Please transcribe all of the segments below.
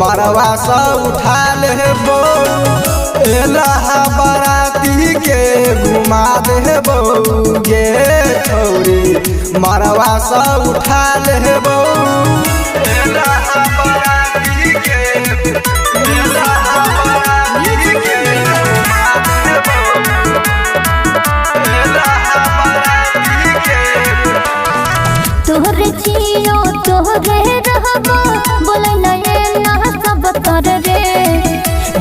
मरवा सा उठा लेबो एलहा बराती के घुमा देबो गे छौरी मरवा सा उठा लेबो एलहा बराती के एलहा बराती के घुमा देबो एलहा बराती के तोहरे जियो तोहरे रहबो बोले नये ना सब तर रे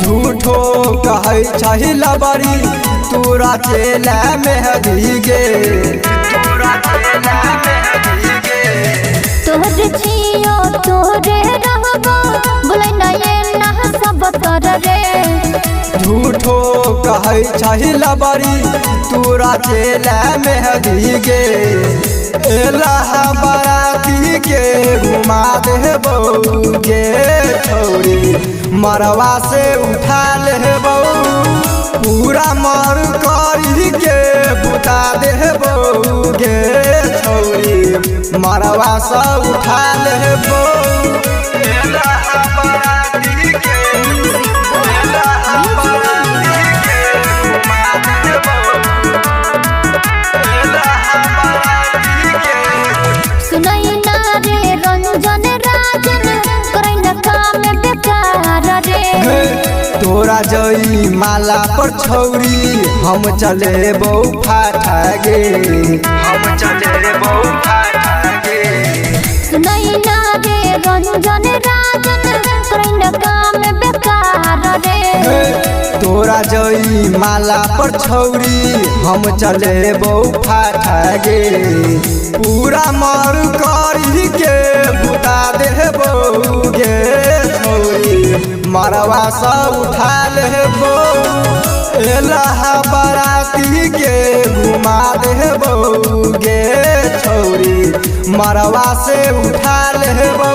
झूठो कहै छहि लबरी तोरा चेला मेहदी गे तोरा चेला मेहदी गे तोहरे जियो तोहरे रहबो बोले नये ना सब तर रे झूठो कहै छहि लबरी तोरा चेला मेहदी गे एलहा बराती के घुमा देबो गे छौरी मरवा से उठा लेबो पूरा मर करी के बुता देबो गे छौरी मरवा से उठा लेबो एलहा बराती के एलहा बराती के घुमा देबो एलहा बराती के सुनाई ना रे रंजन राजन करे न काम बेकार रे तोरा जई माला पर छौरी हम चलेबो फाटा गे हम चलेबो फाटा गे सुनाई ना रे रंजन राजन करे न काम बेकार रे तोरा जई माला पर छौरी हम चलेबो फाटा गे पूरा मर करी के बुता देबो गे छौरी मरवा सा उठा लेबो एलहा बराती के घुमा देबो गे छौरी मरवा से उठा लेबो।